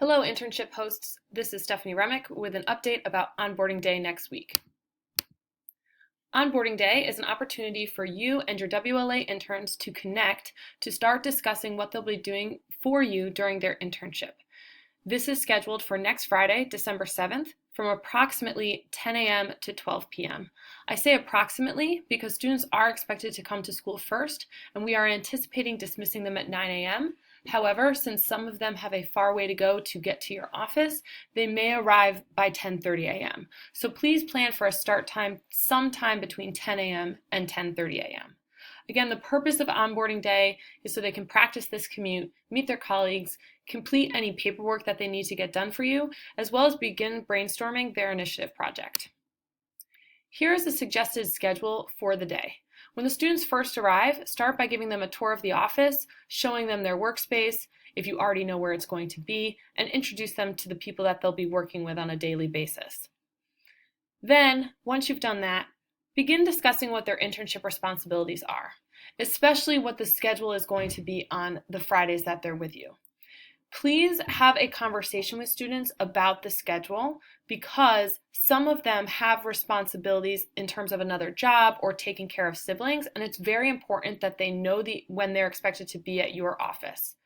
Hello, internship hosts. This is Stephanie Remick with an update about onboarding day next week. Onboarding day is an opportunity for you and your WLA interns to connect to start discussing what they'll be doing for you during their internship. This is scheduled for next Friday, December 7th, from approximately 10 a.m. to 12 p.m. I say approximately because students are expected to come to school first, and we are anticipating dismissing them at 9 a.m. However, since some of them have a far way to go to get to your office, they may arrive by 10:30 a.m. So please plan for a start time sometime between 10 a.m. and 10:30 a.m. Again, the purpose of onboarding day is so they can practice this commute, meet their colleagues, complete any paperwork that they need to get done for you, as well as begin brainstorming their initiative project. Here is the suggested schedule for the day. When the students first arrive, start by giving them a tour of the office, showing them their workspace, if you already know where it's going to be, and introduce them to the people that they'll be working with on a daily basis. Then, once you've done that, begin discussing what their internship responsibilities are, especially what the schedule is going to be on the Fridays that they're with you. Please have a conversation with students about the schedule because some of them have responsibilities in terms of another job or taking care of siblings, and it's very important that they know when they're expected to be at your office.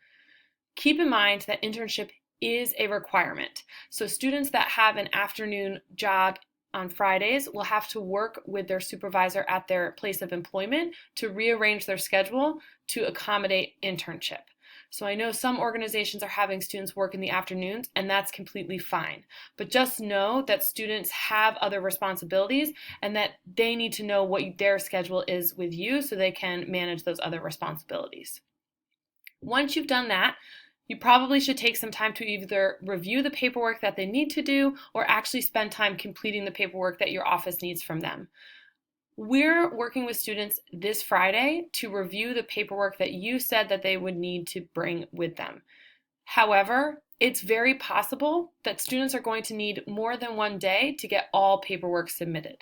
Keep in mind that internship is a requirement. So students that have an afternoon job on Fridays will have to work with their supervisor at their place of employment to rearrange their schedule to accommodate internship. So I know some organizations are having students work in the afternoons, and that's completely fine. But just know that students have other responsibilities and that they need to know what their schedule is with you so they can manage those other responsibilities. Once you've done that, you probably should take some time to either review the paperwork that they need to do or actually spend time completing the paperwork that your office needs from them. We're working with students this Friday to review the paperwork that you said that they would need to bring with them. However, it's very possible that students are going to need more than one day to get all paperwork submitted.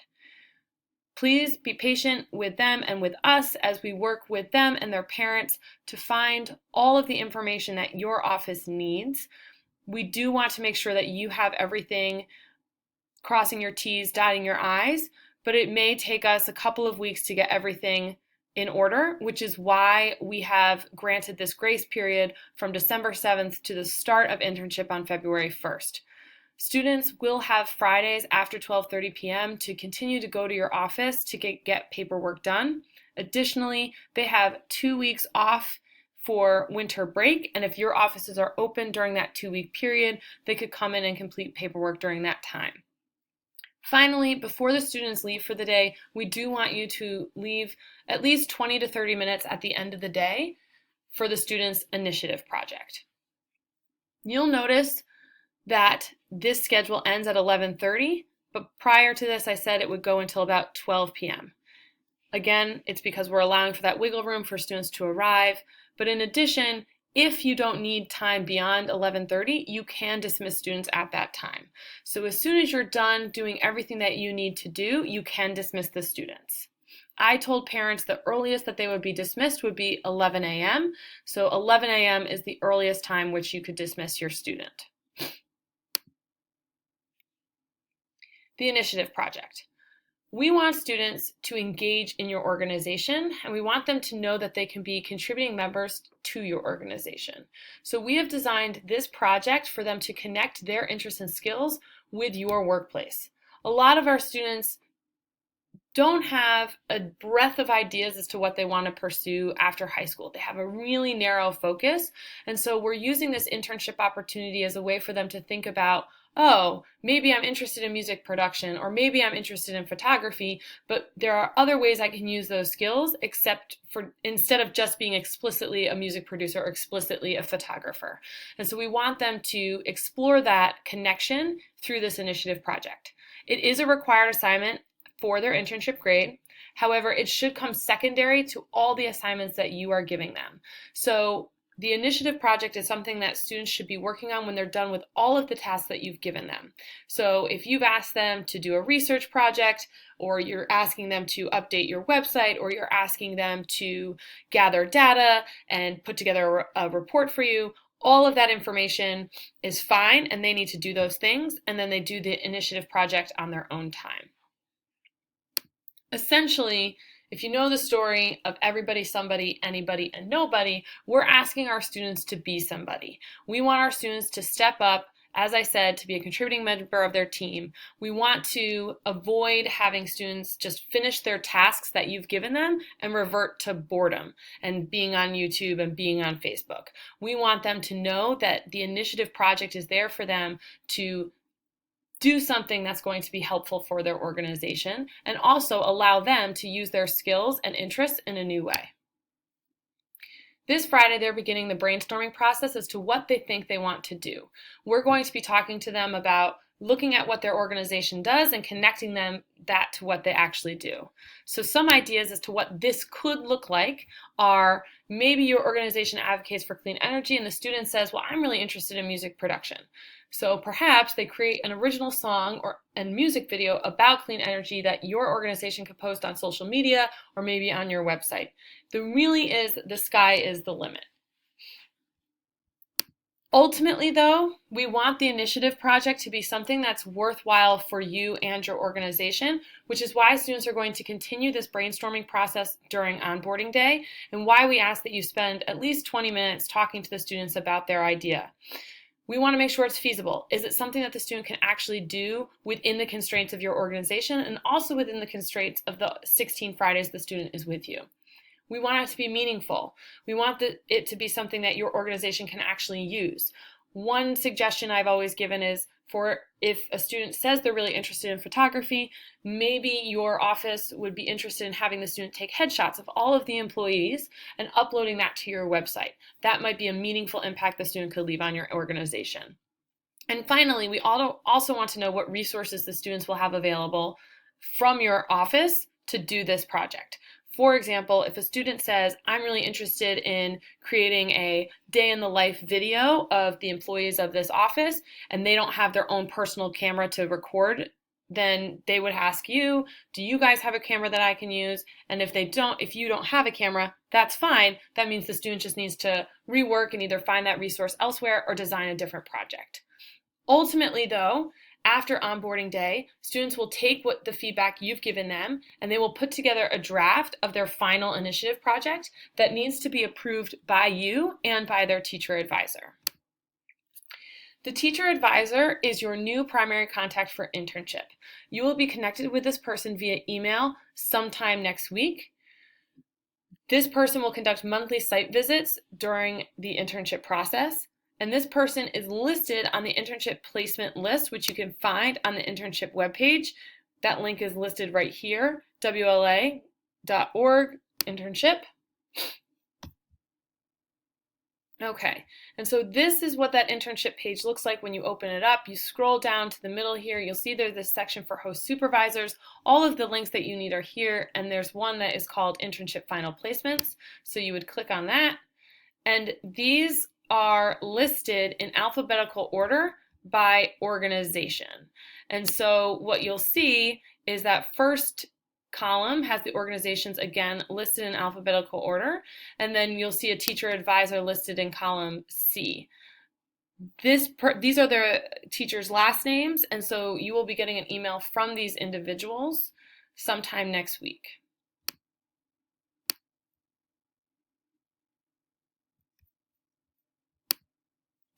Please be patient with them and with us as we work with them and their parents to find all of the information that your office needs. We do want to make sure that you have everything, crossing your T's, dotting your I's, but it may take us a couple of weeks to get everything in order, which is why we have granted this grace period from December 7th to the start of internship on February 1st. Students will have Fridays after 12:30 p.m. to continue to go to your office to get paperwork done. Additionally, they have 2 weeks off for winter break, and if your offices are open during that 2-week period, they could come in and complete paperwork during that time. Finally, before the students leave for the day, we do want you to leave at least 20 to 30 minutes at the end of the day for the students' initiative project. You'll notice that this schedule ends at 11:30, but prior to this I said it would go until about 12 p.m. Again, it's because we're allowing for that wiggle room for students to arrive, but in addition, if you don't need time beyond 11:30, you can dismiss students at that time. So as soon as you're done doing everything that you need to do, you can dismiss the students. I told parents the earliest that they would be dismissed would be 11 a.m. So 11 a.m. is the earliest time which you could dismiss your student. The initiative project. We want students to engage in your organization, and we want them to know that they can be contributing members to your organization. So we have designed this project for them to connect their interests and skills with your workplace. A lot of our students don't have a breadth of ideas as to what they want to pursue after high school. They have a really narrow focus, and so we're using this internship opportunity as a way for them to think about, oh, maybe I'm interested in music production, or maybe I'm interested in photography, but there are other ways I can use those skills instead of just being explicitly a music producer or explicitly a photographer. And so we want them to explore that connection through this initiative project. It is a required assignment for their internship grade. However, it should come secondary to all the assignments that you are giving them. So the initiative project is something that students should be working on when they're done with all of the tasks that you've given them. So if you've asked them to do a research project, or you're asking them to update your website, or you're asking them to gather data and put together a report for you, All of that information is fine, and they need to do those things, and then they do the initiative project on their own time. Essentially, if you know the story of everybody, somebody, anybody, and nobody, we're asking our students to be somebody. We want our students to step up, as I said, to be a contributing member of their team. We want to avoid having students just finish their tasks that you've given them and revert to boredom and being on YouTube and being on Facebook. We want them to know that the initiative project is there for them to do something that's going to be helpful for their organization and also allow them to use their skills and interests in a new way. This Friday, they're beginning the brainstorming process as to what they think they want to do. We're going to be talking to them about looking at what their organization does and connecting that to what they actually do. So some ideas as to what this could look like are maybe your organization advocates for clean energy and the student says, well, I'm really interested in music production. So perhaps they create an original song and music video about clean energy that your organization could post on social media or maybe on your website. The sky is the limit. Ultimately, though, we want the initiative project to be something that's worthwhile for you and your organization, which is why students are going to continue this brainstorming process during onboarding day and why we ask that you spend at least 20 minutes talking to the students about their idea. We want to make sure it's feasible. Is it something that the student can actually do within the constraints of your organization and also within the constraints of the 16 Fridays the student is with you? We want it to be meaningful. We want it to be something that your organization can actually use. One suggestion I've always given is for if a student says they're really interested in photography, maybe your office would be interested in having the student take headshots of all of the employees and uploading that to your website. That might be a meaningful impact the student could leave on your organization. And finally, we also want to know what resources the students will have available from your office to do this project. For example, if a student says, I'm really interested in creating a day in the life video of the employees of this office, and they don't have their own personal camera to record, then they would ask you, do you guys have a camera that I can use? And if you don't have a camera, that's fine. That means the student just needs to rework and either find that resource elsewhere or design a different project. Ultimately, though, after onboarding day, students will take the feedback you've given them and they will put together a draft of their final initiative project that needs to be approved by you and by their teacher advisor. The teacher advisor is your new primary contact for internship. You will be connected with this person via email sometime next week. This person will conduct monthly site visits during the internship process. And this person is listed on the internship placement list, which you can find on the internship webpage. That link is listed right here, wla.org internship. Okay, and so this is what that internship page looks like when you open it up. You scroll down to the middle here, you'll see there's this section for host supervisors. All of the links that you need are here, and there's one that is called Internship Final Placements. So you would click on that, and these are listed in alphabetical order by organization. And so what you'll see is that first column has the organizations again listed in alphabetical order, and then you'll see a teacher advisor listed in column C. These are their teachers' last names, and so you will be getting an email from these individuals sometime next week.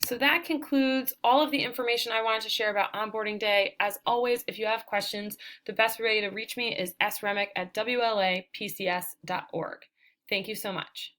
So that concludes all of the information I wanted to share about onboarding day. As always, if you have questions, the best way to reach me is sremick@wlapcs.org. Thank you so much.